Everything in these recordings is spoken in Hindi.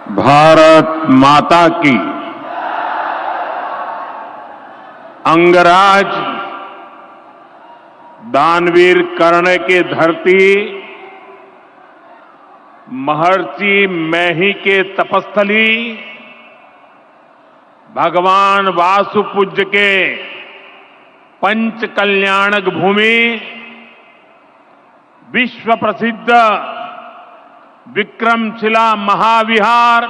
भारत माता की। अंगराज दानवीर कर्ण की धरती, महर्षि मैही के तपस्थली, भगवान वासुपूज्य के पंच कल्याणक भूमि, विश्व प्रसिद्ध विक्रमशिला महाविहार,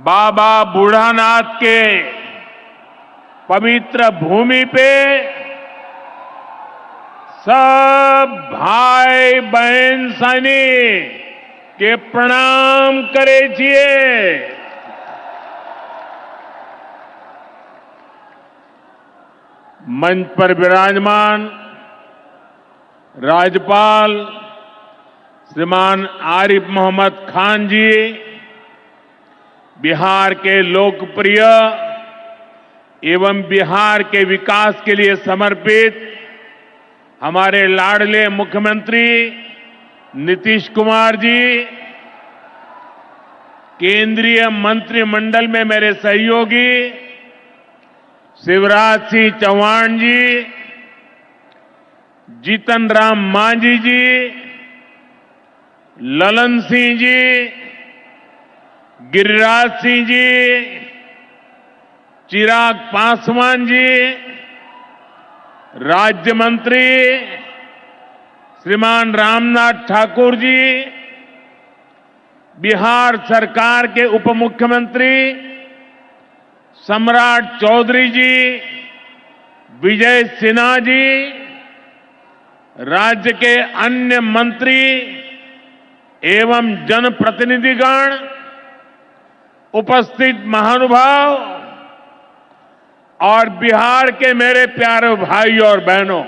बाबा बूढ़ानाथ के पवित्र भूमि पे सब भाई बहन सैनिक के प्रणाम करे छिए। मंच पर विराजमान राज्यपाल श्रीमान आरिफ मोहम्मद खान जी, बिहार के लोकप्रिय एवं बिहार के विकास के लिए समर्पित हमारे लाडले मुख्यमंत्री नीतीश कुमार जी, केंद्रीय मंत्रिमंडल में मेरे सहयोगी शिवराज सिंह चौहान जी, जीतन राम मांझी जी, ललन सिंह जी, गिरिराज सिंह जी, चिराग पासवान जी, राज्य मंत्री श्रीमान रामनाथ ठाकुर जी, बिहार सरकार के उप मुख्यमंत्री सम्राट चौधरी जी, विजय सिन्हा जी, राज्य के अन्य मंत्री एवं जनप्रतिनिधिगण, उपस्थित महानुभाव और बिहार के मेरे प्यारे भाई और बहनों,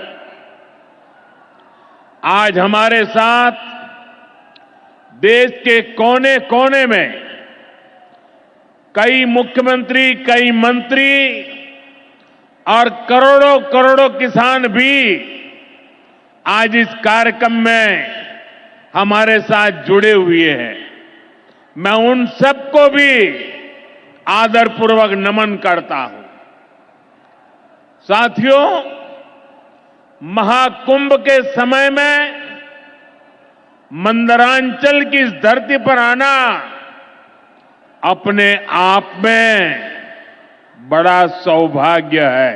आज हमारे साथ देश के कोने कोने में कई मुख्यमंत्री, कई मंत्री और करोड़ों करोड़ों किसान भी आज इस कार्यक्रम में हमारे साथ जुड़े हुए हैं। मैं उन सबको भी आदरपूर्वक नमन करता हूं। साथियों, महाकुंभ के समय में मंदरांचल की इस धरती पर आना अपने आप में बड़ा सौभाग्य है।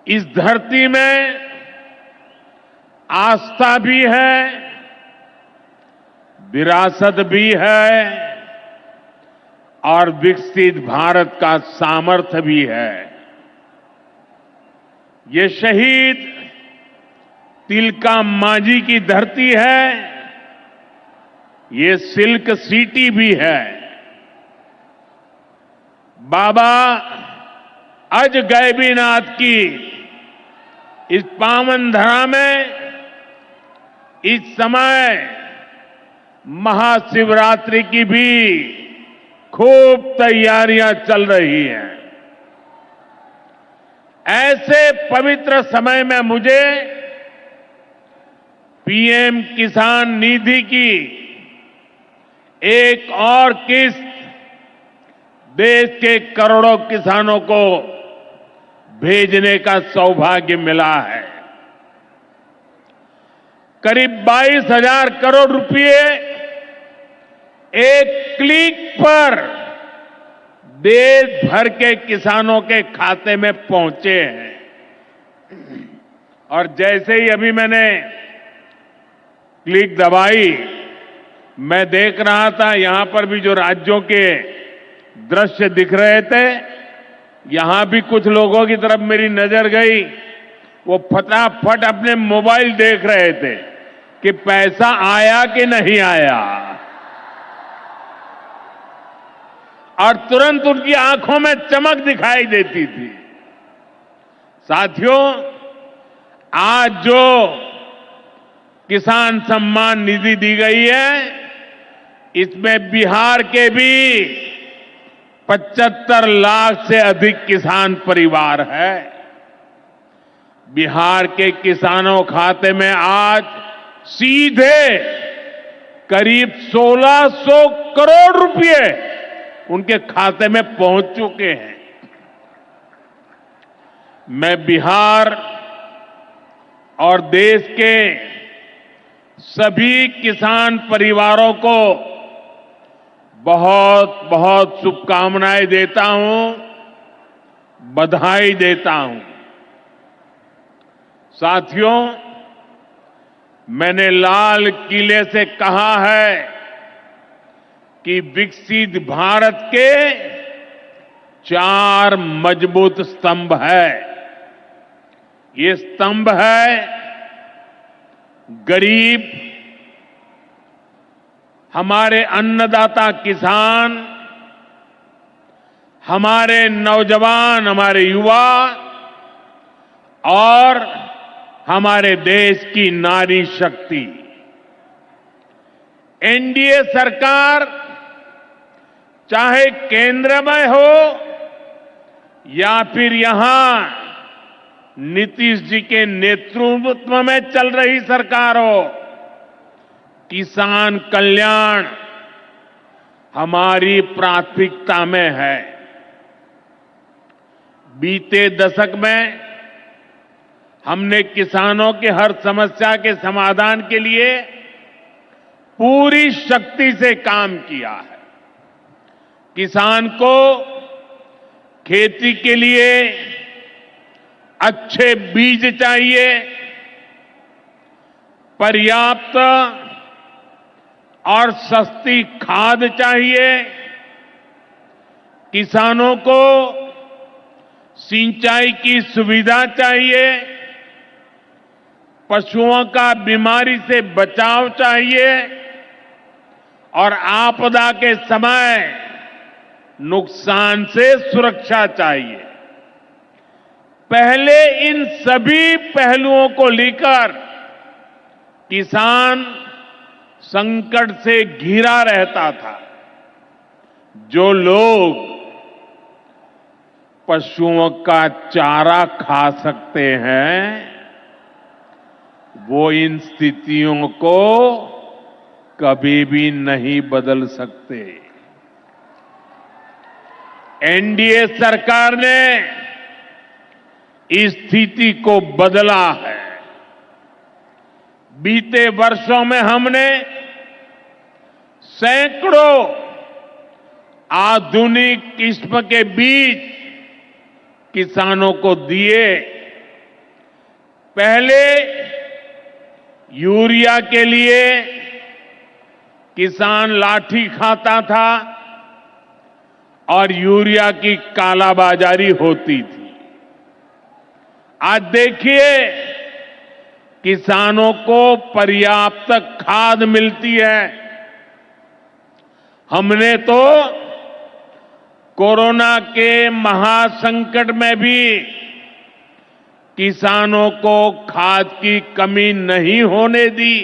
इस धरती में आस्था भी है, विरासत भी है और विकसित भारत का सामर्थ्य भी है। ये शहीद तिलका मांझी की धरती है, ये सिल्क सिटी भी है। बाबा अजगैबीनाथ की इस पावन धरा में इस समय महाशिवरात्रि की भी खूब तैयारियां चल रही हैं। ऐसे पवित्र समय में मुझे पीएम किसान निधि की एक और किस्त देश के करोड़ों किसानों को भेजने का सौभाग्य मिला है। करीब 22,000 करोड़ रुपए एक क्लिक पर देश भर के किसानों के खाते में पहुंचे हैं। और जैसे ही अभी मैंने क्लिक दबाई, मैं देख रहा था यहां पर भी जो राज्यों के दृश्य दिख रहे थे, यहां भी कुछ लोगों की तरफ मेरी नजर गई। वो फटाफट अपने मोबाइल देख रहे थे कि पैसा आया कि नहीं आया, और तुरंत उनकी आंखों में चमक दिखाई देती थी। साथियों, आज जो किसान सम्मान निधि दी गई है, इसमें बिहार के भी 75 लाख से अधिक किसान परिवार है। बिहार के किसानों खाते में आज सीधे करीब 1600 करोड़ रुपए उनके खाते में पहुंच चुके हैं। मैं बिहार और देश के सभी किसान परिवारों को बहुत बहुत शुभकामनाएं देता हूं, बधाई देता हूं। साथियों, मैंने लाल किले से कहा है कि विकसित भारत के 4 मजबूत स्तंभ है। ये स्तंभ है गरीब, हमारे अन्नदाता किसान, हमारे नौजवान, हमारे युवा और हमारे देश की नारी शक्ति। एनडीए सरकार चाहे केंद्र में हो या फिर यहां नीतीश जी के नेतृत्व में चल रही सरकार हो, किसान कल्याण हमारी प्राथमिकता में है। बीते दशक में हमने किसानों की हर समस्या के समाधान के लिए पूरी शक्ति से काम किया है। किसान को खेती के लिए अच्छे बीज चाहिए, पर्याप्त और सस्ती खाद चाहिए, किसानों को सिंचाई की सुविधा चाहिए, पशुओं का बीमारी से बचाव चाहिए और आपदा के समय नुकसान से सुरक्षा चाहिए। पहले इन सभी पहलुओं को लेकर किसान संकट से घिरा रहता था। जो लोग पशुओं का चारा खा सकते हैं, वो इन स्थितियों को कभी भी नहीं बदल सकते। एनडीए सरकार ने इस स्थिति को बदला है। बीते वर्षों में हमने सैकड़ों आधुनिक किस्म के बीज किसानों को दिए। पहले यूरिया के लिए किसान लाठी खाता था और यूरिया की कालाबाजारी होती थी। आज देखिए, किसानों को पर्याप्त खाद मिलती है। हमने तो कोरोना के महासंकट में भी किसानों को खाद की कमी नहीं होने दी।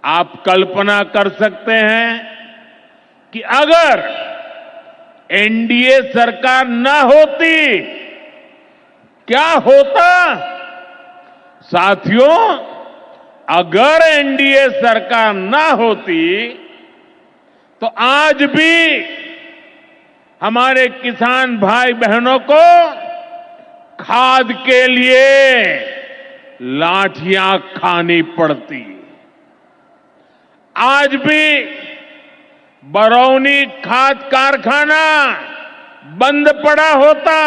आप कल्पना कर सकते हैं कि अगर एनडीए सरकार न होती, क्या होता? साथियों, अगर एनडीए सरकार न होती तो आज भी हमारे किसान भाई बहनों को खाद के लिए लाठियां खानी पड़ती। आज भी बरौनी खाद कारखाना बंद पड़ा होता।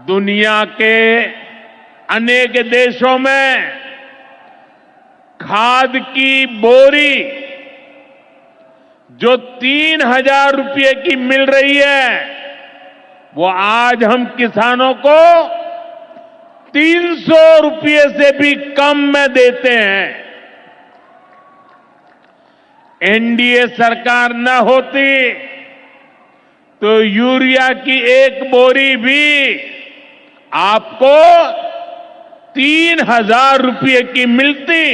दुनिया के अनेक देशों में खाद की बोरी जो 3,000 रुपये की मिल रही है, वो आज हम किसानों को 300 रुपये से भी कम में देते हैं। एनडीए सरकार न होती तो यूरिया की एक बोरी भी आपको 3,000 रुपये की मिलती।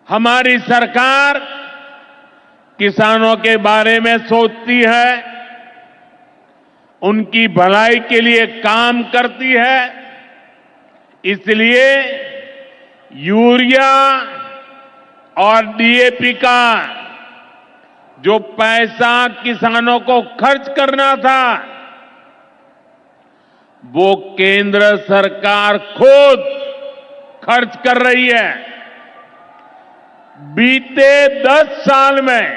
हमारी सरकार किसानों के बारे में सोचती है, उनकी भलाई के लिए काम करती है। इसलिए यूरिया और डीएपी का जो पैसा किसानों को खर्च करना था, वो केंद्र सरकार खुद खर्च कर रही है। बीते 10 साल में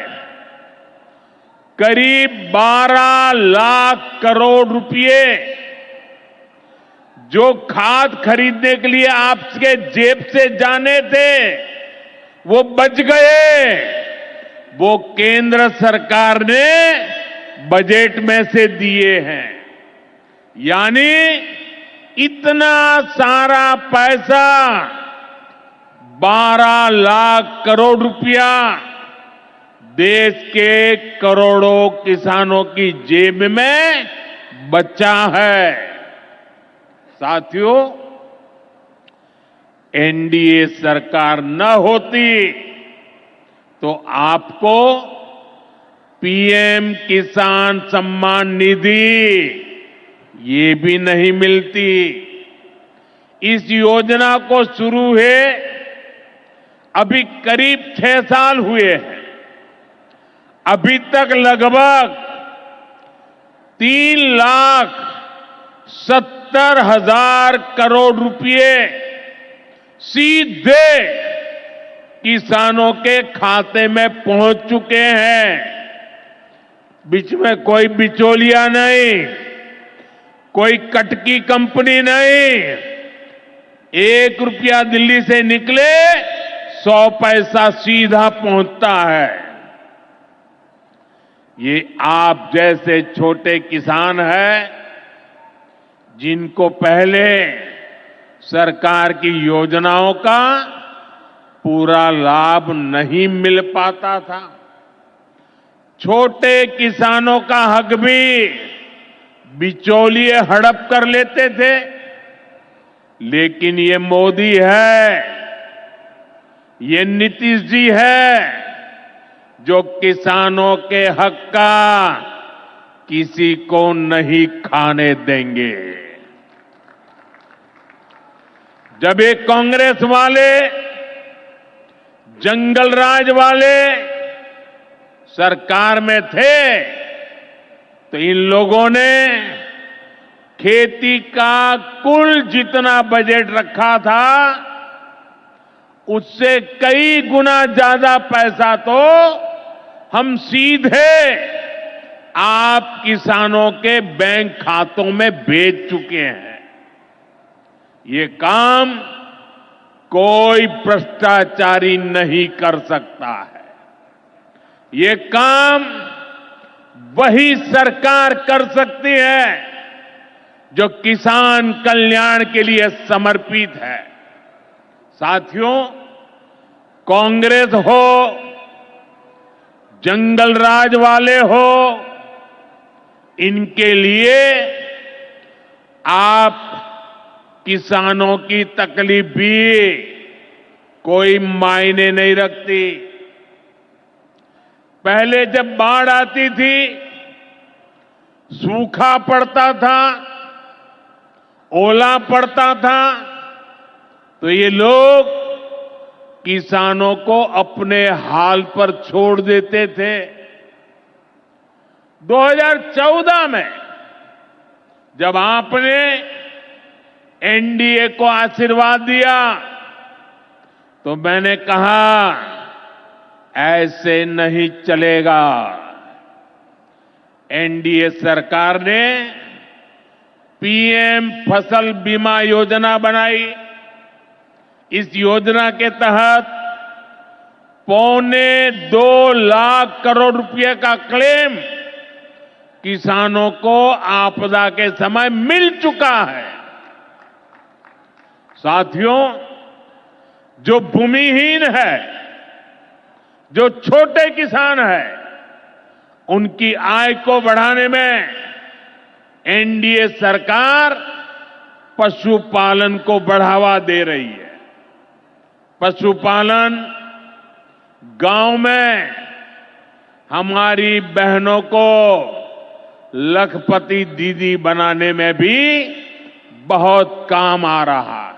करीब 12 लाख करोड़ रुपए जो खाद खरीदने के लिए आपके जेब से जाने थे, वो बच गए। वो केंद्र सरकार ने बजट में से दिए हैं। यानी इतना सारा पैसा, 12 लाख करोड़ रुपया देश के करोड़ों किसानों की जेब में बचा है। साथियों, एनडीए सरकार न होती तो आपको पीएम किसान सम्मान निधि ये भी नहीं मिलती। इस योजना को शुरू हुए अभी करीब 6 साल हुए हैं। अभी तक लगभग 3,70,000 करोड़ रुपए सीधे किसानों के खाते में पहुंच चुके हैं। बीच में कोई बिचौलिया नहीं, कोई कटकी कंपनी नहीं। 1 रुपया दिल्ली से निकले 100 पैसा सीधा पहुंचता है। ये आप जैसे छोटे किसान हैं, जिनको पहले सरकार की योजनाओं का पूरा लाभ नहीं मिल पाता था। छोटे किसानों का हक भी बिचौलिए हड़प कर लेते थे। लेकिन ये मोदी है, ये नीतीश जी है, जो किसानों के हक का किसी को नहीं खाने देंगे। जब ये कांग्रेस वाले, जंगल राज वाले सरकार में थे, तो इन लोगों ने खेती का कुल जितना बजट रखा था, उससे कई गुना ज्यादा पैसा तो हम सीधे आप किसानों के बैंक खातों में भेज चुके हैं। ये काम कोई भ्रष्टाचारी नहीं कर सकता है। ये काम वही सरकार कर सकती है जो किसान कल्याण के लिए समर्पित है। साथियों, कांग्रेस हो, जंगल राज वाले हो, इनके लिए आप किसानों की तकलीफ भी कोई मायने नहीं रखती। पहले जब बाढ़ आती थी, सूखा पड़ता था, ओला पड़ता था, तो ये लोग किसानों को अपने हाल पर छोड़ देते थे। 2014 में जब आपने एनडीए को आशीर्वाद दिया, तो मैंने कहा ऐसे नहीं चलेगा। एनडीए सरकार ने पीएम फसल बीमा योजना बनाई। इस योजना के तहत 2.25 लाख करोड़ रुपए का क्लेम किसानों को आपदा के समय मिल चुका है। साथियों, जो भूमिहीन है, जो छोटे किसान है, उनकी आय को बढ़ाने में एनडीए सरकार पशुपालन को बढ़ावा दे रही है। पशुपालन गांव में हमारी बहनों को लखपति दीदी बनाने में भी बहुत काम आ रहा है।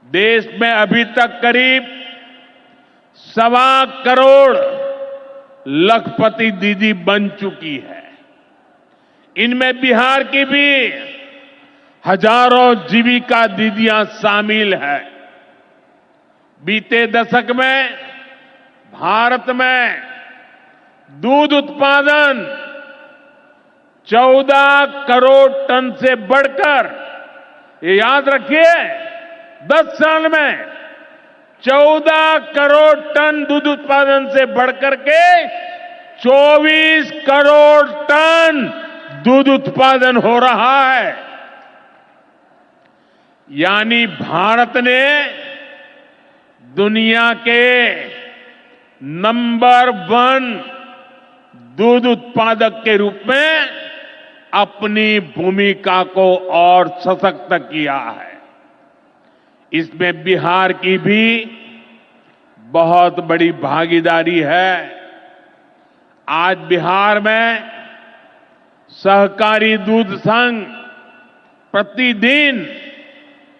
देश में अभी तक करीब 1.25 करोड़ लखपति दीदी बन चुकी है। इनमें बिहार की भी हजारों जीविका दीदियां शामिल हैं। बीते दशक में भारत में दूध उत्पादन 14 करोड़ टन से बढ़कर, ये याद रखिए, 10 साल में 14 करोड़ टन दूध उत्पादन से बढ़कर के 24 करोड़ टन दूध उत्पादन हो रहा है। यानी भारत ने दुनिया के नंबर 1 दूध उत्पादक के रूप में अपनी भूमिका को और सशक्त किया है। इसमें बिहार की भी बहुत बड़ी भागीदारी है। आज बिहार में सहकारी दूध संघ प्रतिदिन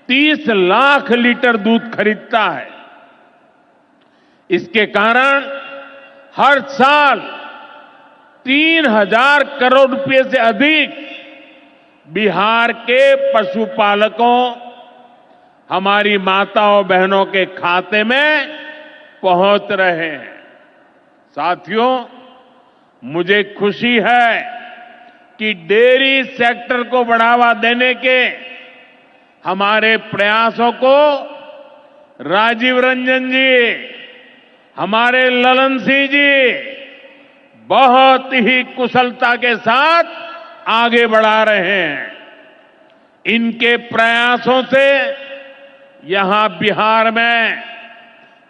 30 लाख लीटर दूध खरीदता है। इसके कारण हर साल 3,000 करोड़ रुपए से अधिक बिहार के पशुपालकों, हमारी माताओं बहनों के खाते में पहुंच रहे हैं। साथियों, मुझे खुशी है कि डेयरी सेक्टर को बढ़ावा देने के हमारे प्रयासों को राजीव रंजन जी, हमारे ललन सिंह जी बहुत ही कुशलता के साथ आगे बढ़ा रहे हैं। इनके प्रयासों से यहां बिहार में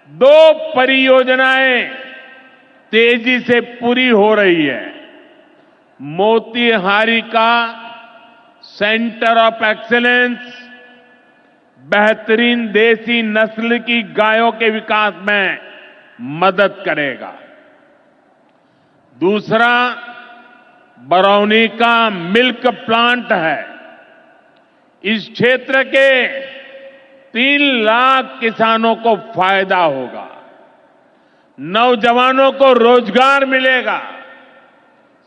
2 परियोजनाएं तेजी से पूरी हो रही है। मोतीहारी का सेंटर ऑफ एक्सीलेंस बेहतरीन देसी नस्ल की गायों के विकास में मदद करेगा। दूसरा बरौनी का मिल्क प्लांट है। इस क्षेत्र के 3 लाख किसानों को फायदा होगा, नौजवानों को रोजगार मिलेगा।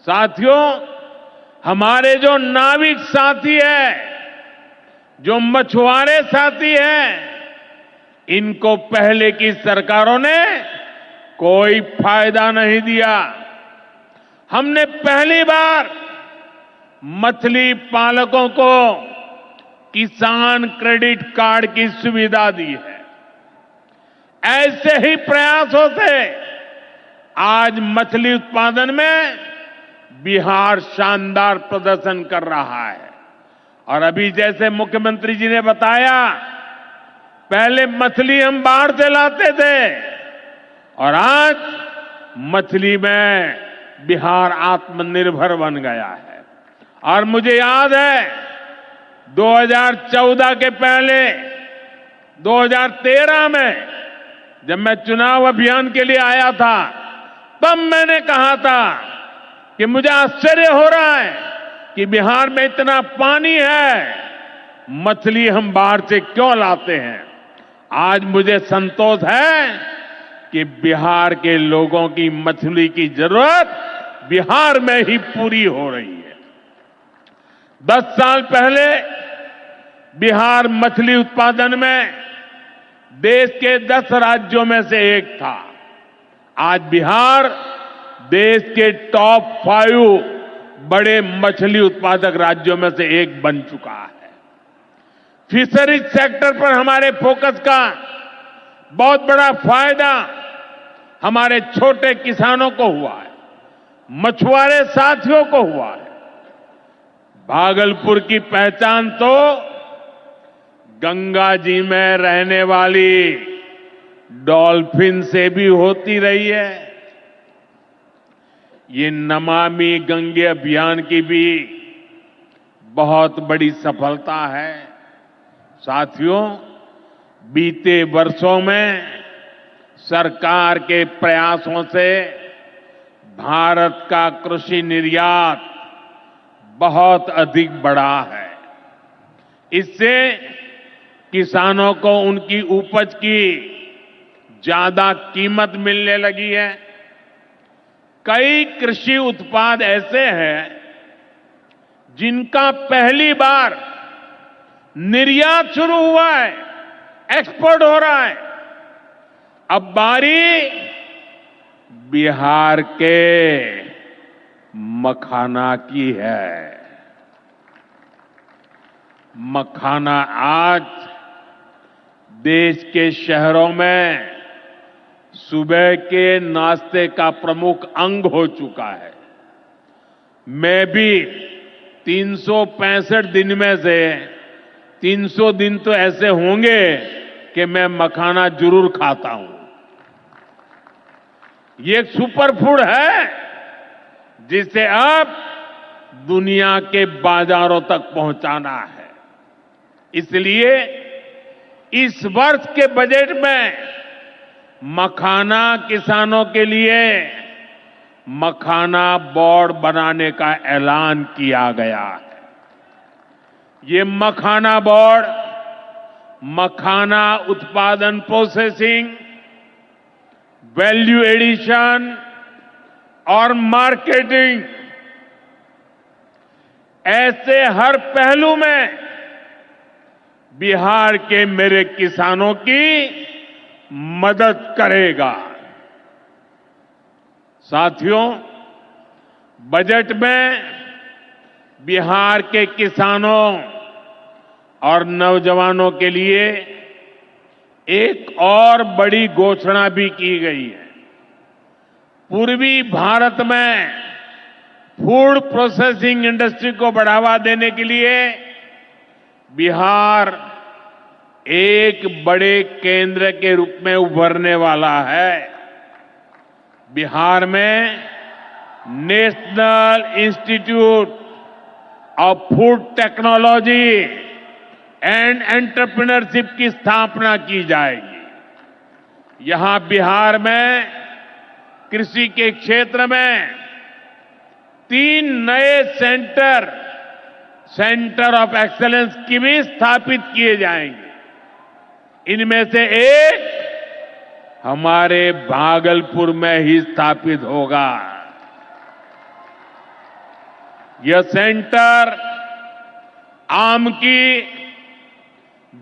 साथियों, हमारे जो नाविक साथी हैं, जो मछुआरे साथी हैं, इनको पहले की सरकारों ने कोई फायदा नहीं दिया। हमने पहली बार मछली पालकों को किसान क्रेडिट कार्ड की सुविधा दी है। ऐसे ही प्रयासों से आज मछली उत्पादन में बिहार शानदार प्रदर्शन कर रहा है। और अभी जैसे मुख्यमंत्री जी ने बताया, पहले मछली हम बाहर से लाते थे और आज मछली में बिहार आत्मनिर्भर बन गया है। और मुझे याद है 2014 के पहले 2013 में जब मैं चुनाव अभियान के लिए आया था, तब मैंने कहा था कि मुझे आश्चर्य हो रहा है कि बिहार में इतना पानी है, मछली हम बाहर से क्यों लाते हैं। आज मुझे संतोष है कि बिहार के लोगों की मछली की जरूरत बिहार में ही पूरी हो रही है। 10 साल पहले बिहार मछली उत्पादन में देश के 10 राज्यों में से एक था। आज बिहार देश के टॉप 5 बड़े मछली उत्पादक राज्यों में से एक बन चुका है। फिशरीज सेक्टर पर हमारे फोकस का बहुत बड़ा फायदा हमारे छोटे किसानों को हुआ है, मछुआरे साथियों को हुआ है। भागलपुर की पहचान तो गंगा जी में रहने वाली डॉल्फिन से भी होती रही है। ये नमामि गंगे अभियान की भी बहुत बड़ी सफलता है। साथियों, बीते वर्षों में सरकार के प्रयासों से भारत का कृषि निर्यात बहुत अधिक बढ़ा है। इससे किसानों को उनकी उपज की ज्यादा कीमत मिलने लगी है। कई कृषि उत्पाद ऐसे हैं जिनका पहली बार निर्यात शुरू हुआ है, एक्सपोर्ट हो रहा है। अब बारी बिहार के मखाना की है। मखाना आज देश के शहरों में सुबह के नाश्ते का प्रमुख अंग हो चुका है। मैं भी 365 दिन में से 300 दिन तो ऐसे होंगे कि मैं मखाना जरूर खाता हूं। ये एक सुपर फूड है जिसे अब दुनिया के बाजारों तक पहुंचाना है। इसलिए इस वर्ष के बजट में मखाना किसानों के लिए मखाना बोर्ड बनाने का ऐलान किया गया है। ये मखाना बोर्ड मखाना उत्पादन, प्रोसेसिंग, वैल्यू एडिशन और मार्केटिंग ऐसे हर पहलू में बिहार के मेरे किसानों की मदद करेगा। साथियों, बजट में बिहार के किसानों और नौजवानों के लिए एक और बड़ी घोषणा भी की गई है। पूर्वी भारत में फूड प्रोसेसिंग इंडस्ट्री को बढ़ावा देने के लिए बिहार एक बड़े केंद्र के रूप में उभरने वाला है। बिहार में national institute of food technology and entrepreneurship की स्थापना की जाएगी। यहां बिहार में कृषि के क्षेत्र में 3 नए सेंटर ऑफ एक्सेलेंस की भी स्थापित किए जाएंगे। इनमें से एक हमारे भागलपुर में ही स्थापित होगा। यह सेंटर आम की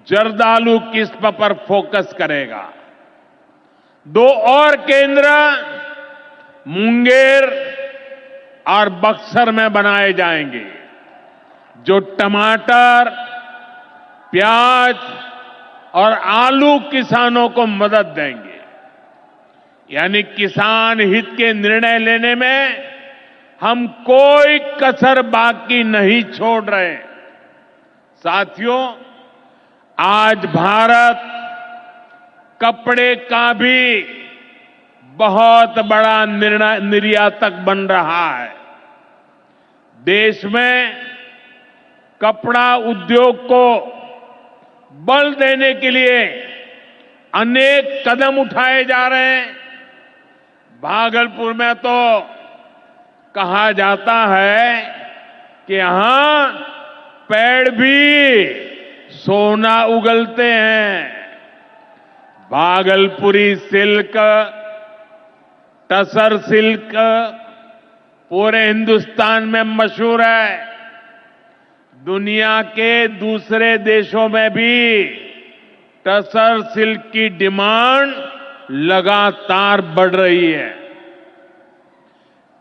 जर्दालू किस्म पर फोकस करेगा। 2 और केंद्र मुंगेर और बक्सर में बनाए जाएंगे, जो टमाटर, प्याज और आलू किसानों को मदद देंगे। यानी किसान हित के निर्णय लेने में हम कोई कसर बाकी नहीं छोड़ रहे। साथियों, आज भारत कपड़े का भी बहुत बड़ा निर्यातक बन रहा है। देश में कपड़ा उद्योग को बल देने के लिए अनेक कदम उठाए जा रहे हैं। भागलपुर में तो कहा जाता है कि यहां पेड़ भी सोना उगलते हैं। भागलपुरी सिल्क, टसर सिल्क पूरे हिंदुस्तान में मशहूर है। दुनिया के दूसरे देशों में भी टसर सिल्क की डिमांड लगातार बढ़ रही है।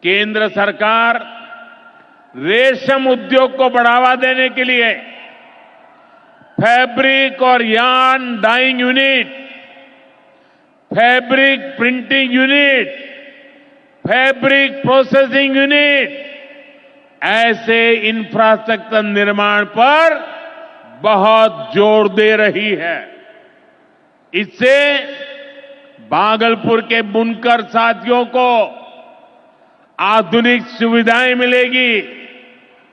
केंद्र सरकार रेशम उद्योग को बढ़ावा देने के लिए फैब्रिक और yarn dyeing unit, fabric printing unit, fabric processing unit ऐसे इंफ्रास्ट्रक्चर निर्माण पर बहुत जोर दे रही है। इससे भागलपुर के बुनकर साथियों को आधुनिक सुविधाएं मिलेगी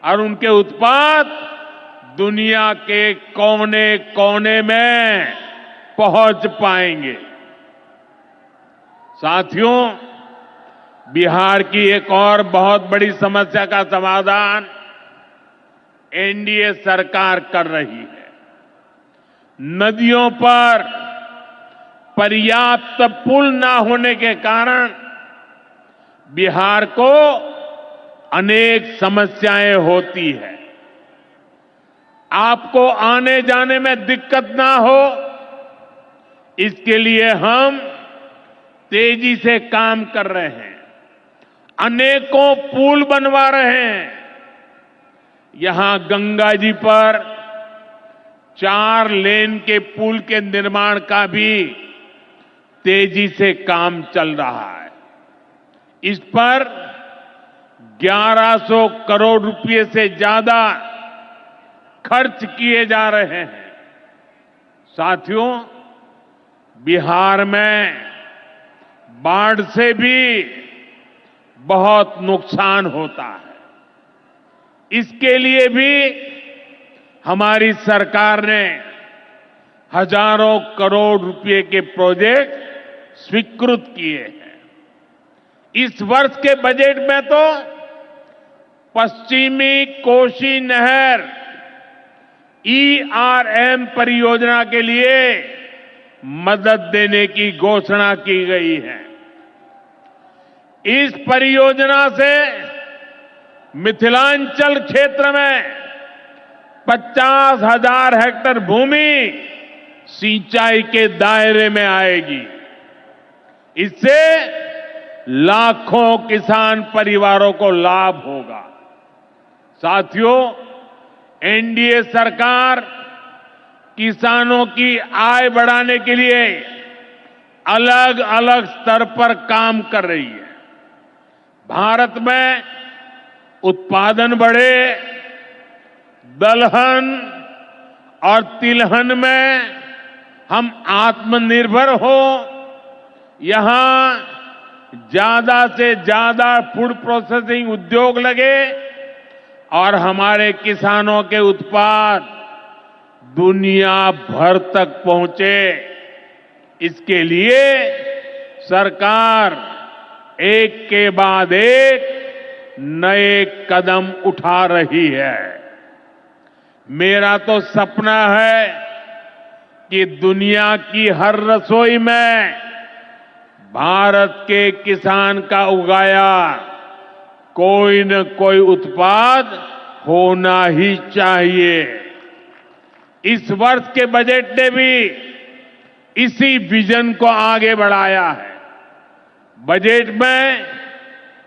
और उनके उत्पाद दुनिया के कोने कोने में पहुंच पाएंगे। साथियों, बिहार की एक और बहुत बड़ी समस्या का समाधान एनडीए सरकार कर रही है। नदियों पर पर्याप्त पुल न होने के कारण बिहार को अनेक समस्याएं होती है। आपको आने जाने में दिक्कत ना हो, इसके लिए हम तेजी से काम कर रहे हैं। अनेकों पुल बनवा रहे हैं। यहां गंगा जी पर 4 लेन के पुल के निर्माण का भी तेजी से काम चल रहा है। इस पर 1100 करोड़ रुपए से ज्यादा खर्च किए जा रहे हैं। साथियों, बिहार में बाढ़ से भी बहुत नुकसान होता है। इसके लिए भी हमारी सरकार ने हजारों करोड़ रुपए के प्रोजेक्ट स्वीकृत किए हैं। इस वर्ष के बजट में तो पश्चिमी कोसी नहर ERM परियोजना के लिए मदद देने की घोषणा की गई है। इस परियोजना से मिथिलांचल क्षेत्र में 50,000 हेक्टेयर भूमि सिंचाई के दायरे में आएगी। इससे लाखों किसान परिवारों को लाभ होगा। साथियों, एनडीए सरकार किसानों की आय बढ़ाने के लिए अलग अलग स्तर पर काम कर रही है। भारत में उत्पादन बढ़े, दलहन और तिलहन में हम आत्मनिर्भर हो, यहां ज्यादा से ज्यादा फूड प्रोसेसिंग उद्योग लगे और हमारे किसानों के उत्पाद दुनिया भर तक पहुंचे। इसके लिए सरकार एक के बाद एक नए कदम उठा रही है। मेरा तो सपना है कि दुनिया की हर रसोई में भारत के किसान का उगाया कोई न कोई उत्पाद होना ही चाहिए। इस वर्ष के बजट ने भी इसी विजन को आगे बढ़ाया है। बजट में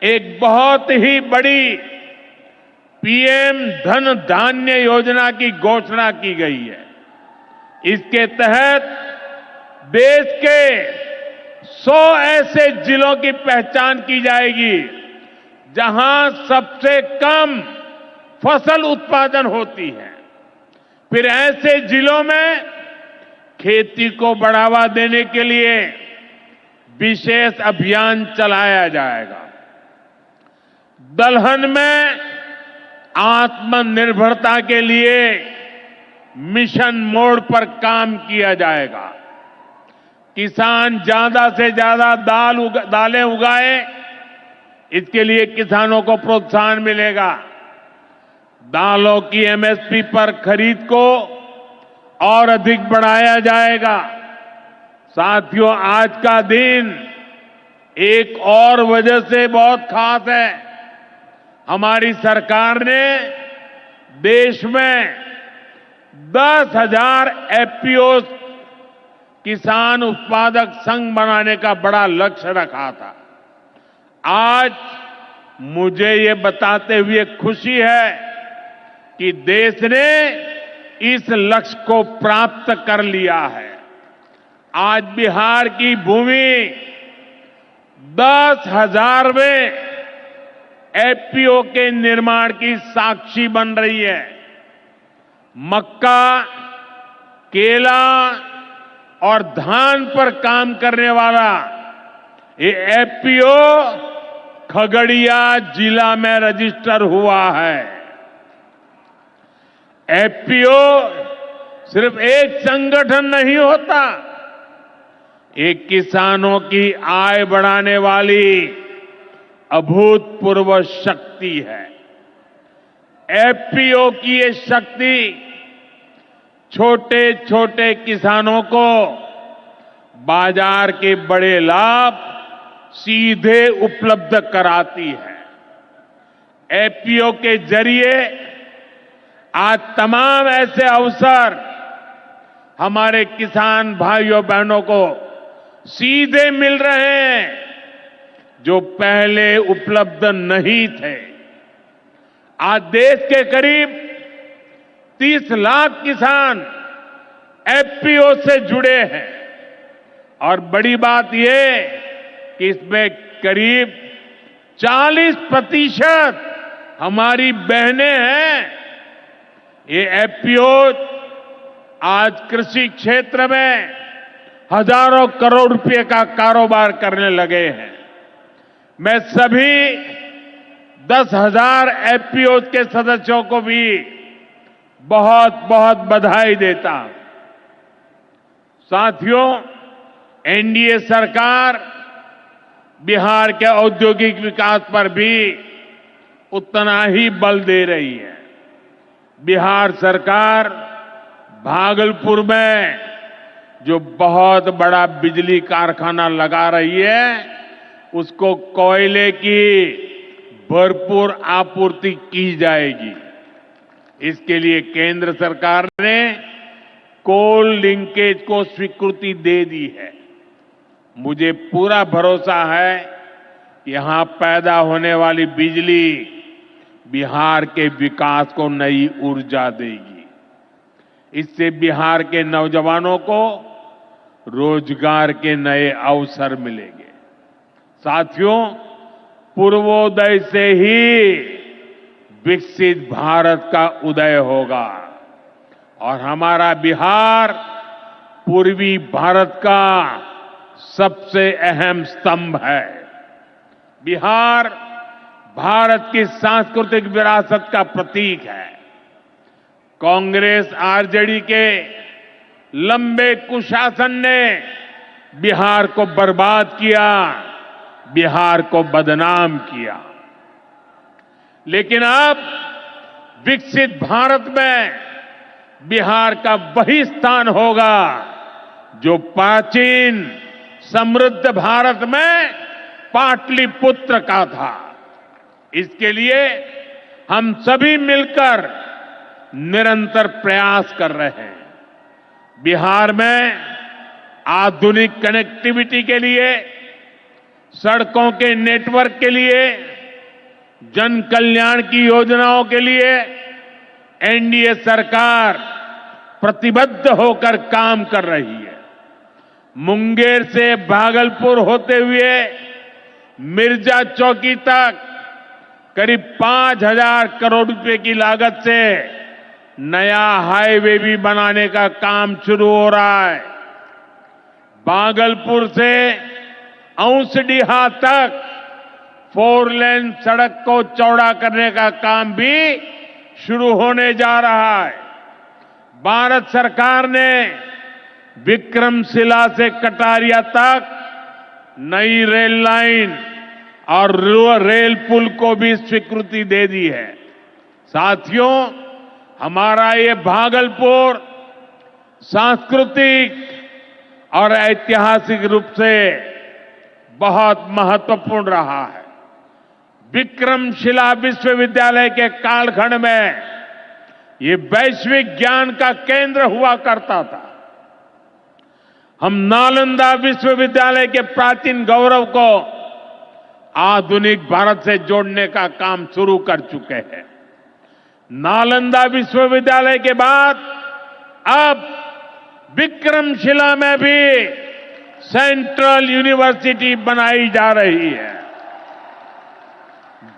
एक बहुत ही बड़ी पीएम धन धान्य योजना की घोषणा की गई है। इसके तहत देश के 100 ऐसे जिलों की पहचान की जाएगी जहां सबसे कम फसल उत्पादन होती है। फिर ऐसे जिलों में खेती को बढ़ावा देने के लिए विशेष अभियान चलाया जाएगा। दलहन में आत्मनिर्भरता के लिए मिशन मोड पर काम किया जाएगा। किसान ज्यादा से ज्यादा दालें उगाए, इसके लिए किसानों को प्रोत्साहन मिलेगा। दालों की एमएसपी पर खरीद को और अधिक बढ़ाया जाएगा। साथियों, आज का दिन एक और वजह से बहुत खास है। हमारी सरकार ने देश में 10,000 एफपीओ किसान उत्पादक संघ बनाने का बड़ा लक्ष्य रखा था। आज मुझे ये बताते हुए खुशी है कि देश ने इस लक्ष्य को प्राप्त कर लिया है। आज बिहार की भूमि 10,000वें एफपीओ के निर्माण की साक्षी बन रही है। मक्का, केला और धान पर काम करने वाला ये एफपीओ खगड़िया जिला में रजिस्टर हुआ है। एफपीओ सिर्फ एक संगठन नहीं होता, एक किसानों की आय बढ़ाने वाली अभूतपूर्व शक्ति है। एफपीओ की ये शक्ति छोटे छोटे किसानों को बाजार के बड़े लाभ सीधे उपलब्ध कराती है। एफपीओ के जरिए आज तमाम ऐसे अवसर हमारे किसान भाइयों बहनों को सीधे मिल रहे हैं जो पहले उपलब्ध नहीं थे। आज देश के करीब 30 लाख किसान एफपीओ से जुड़े हैं और बड़ी बात यह कि इसमें करीब 40% हमारी बहनें हैं। ये एफपीओ आज कृषि क्षेत्र में हजारों करोड़ रुपए का कारोबार करने लगे हैं। मैं सभी 10,000 एफपीओ के सदस्यों को भी बहुत बहुत बधाई देता हूं। साथियों, एनडीए सरकार बिहार के औद्योगिक विकास पर भी उतना ही बल दे रही है। बिहार सरकार भागलपुर में जो बहुत बड़ा बिजली कारखाना लगा रही है, उसको कोयले की भरपूर आपूर्ति की जाएगी। इसके लिए केंद्र सरकार ने कोल लिंकेज को स्वीकृति दे दी है। मुझे पूरा भरोसा है यहां पैदा होने वाली बिजली बिहार के विकास को नई ऊर्जा देगी। इससे बिहार के नौजवानों को रोजगार के नए अवसर मिलेंगे। साथियों, पूर्वोदय से ही विकसित भारत का उदय होगा और हमारा बिहार पूर्वी भारत का सबसे अहम स्तंभ है। बिहार भारत की सांस्कृतिक विरासत का प्रतीक है। कांग्रेस आरजेडी के लंबे कुशासन ने बिहार को बर्बाद किया, बिहार को बदनाम किया। लेकिन अब विकसित भारत में बिहार का वही स्थान होगा जो प्राचीन समृद्ध भारत में पाटलिपुत्र का था। इसके लिए हम सभी मिलकर निरंतर प्रयास कर रहे हैं। बिहार में आधुनिक कनेक्टिविटी के लिए, सड़कों के नेटवर्क के लिए, जन कल्याण की योजनाओं के लिए एनडीए सरकार प्रतिबद्ध होकर काम कर रही है। मुंगेर से भागलपुर होते हुए मिर्जा चौकी तक करीब 5,000 करोड़ रुपए की लागत से नया हाईवे भी बनाने का काम शुरू हो रहा है। भागलपुर से औंसडीहा तक 4 लेन सड़क को चौड़ा करने का काम भी शुरू होने जा रहा है। भारत सरकार ने विक्रमशिला से कटारिया तक नई रेल लाइन और रेल पुल को भी स्वीकृति दे दी है। साथियों, हमारा ये भागलपुर सांस्कृतिक और ऐतिहासिक रूप से बहुत महत्वपूर्ण रहा है। विक्रमशिला विश्वविद्यालय के कालखंड में ये वैश्विक ज्ञान का केंद्र हुआ करता था। हम नालंदा विश्वविद्यालय के प्राचीन गौरव को आधुनिक भारत से जोड़ने का काम शुरू कर चुके हैं। नालंदा विश्वविद्यालय के बाद अब विक्रमशिला में भी सेंट्रल यूनिवर्सिटी बनाई जा रही है।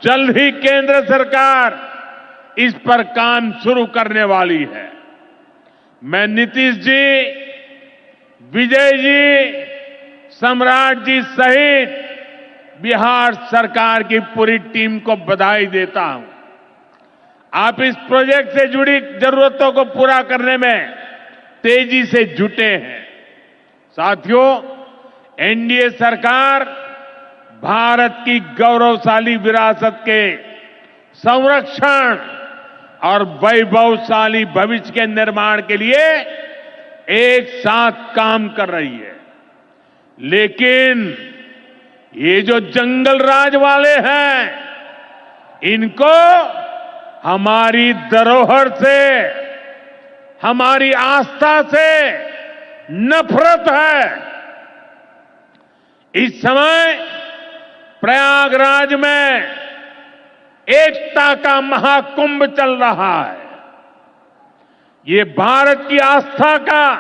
जल्द ही केंद्र सरकार इस पर काम शुरू करने वाली है। मैं नीतीश जी, विजय जी, सम्राट जी सहित बिहार सरकार की पूरी टीम को बधाई देता हूं। आप इस प्रोजेक्ट से जुड़ी जरूरतों को पूरा करने में तेजी से जुटे हैं। साथियों, एनडीए सरकार भारत की गौरवशाली विरासत के संरक्षण और वैभवशाली भविष्य के निर्माण के लिए एक साथ काम कर रही है। लेकिन ये जो जंगल राज वाले हैं, इनको हमारी धरोहर से, हमारी आस्था से नफरत है। इस समय प्रयागराज में एकता का महाकुंभ चल रहा है। ये भारत की आस्था का,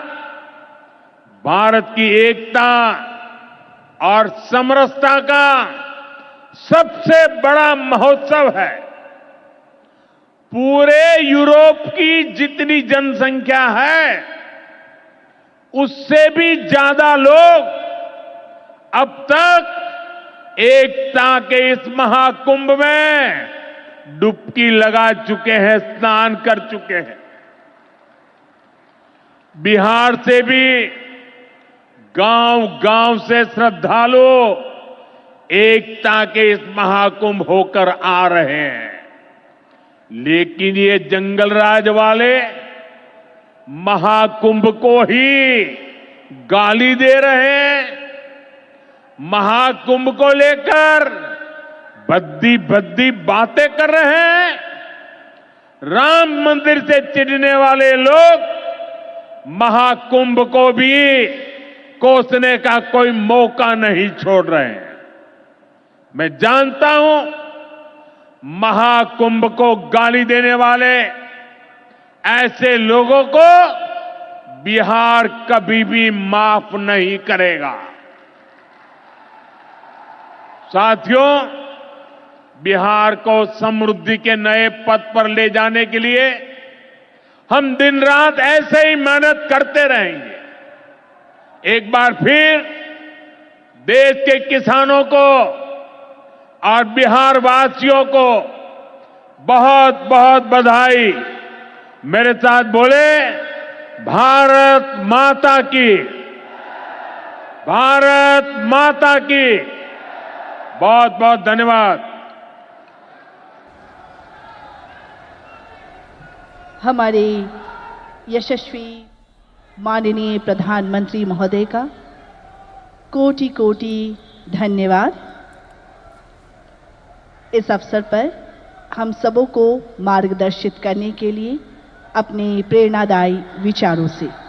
भारत की एकता और समरसता का सबसे बड़ा महोत्सव है। पूरे यूरोप की जितनी जनसंख्या है, उससे भी ज्यादा लोग अब तक एकता के इस महाकुंभ में डुबकी लगा चुके हैं, स्नान कर चुके हैं। बिहार से भी गांव-गांव से श्रद्धालु एकता के इस महाकुंभ होकर आ रहे हैं। लेकिन ये जंगल राज वाले महाकुंभ को ही गाली दे रहे हैं। महाकुंभ को लेकर भद्दी भद्दी बातें कर रहे हैं। राम मंदिर से चिढ़ने वाले लोग महाकुंभ को भी कोसने का कोई मौका नहीं छोड़ रहे हैं। मैं जानता हूं, महाकुंभ को गाली देने वाले ऐसे लोगों को बिहार कभी भी माफ नहीं करेगा। साथियों, बिहार को समृद्धि के नए पथ पर ले जाने के लिए हम दिन रात ऐसे ही मेहनत करते रहेंगे। एक बार फिर देश के किसानों को और बिहार वासियों को बहुत बहुत बधाई। मेरे साथ बोले, भारत माता की, भारत माता की। बहुत बहुत धन्यवाद। हमारे यशस्वी माननीय प्रधानमंत्री महोदय का कोटि कोटि धन्यवाद। इस अवसर पर हम सबों को मार्गदर्शित करने के लिए अपने प्रेरणादायी विचारों से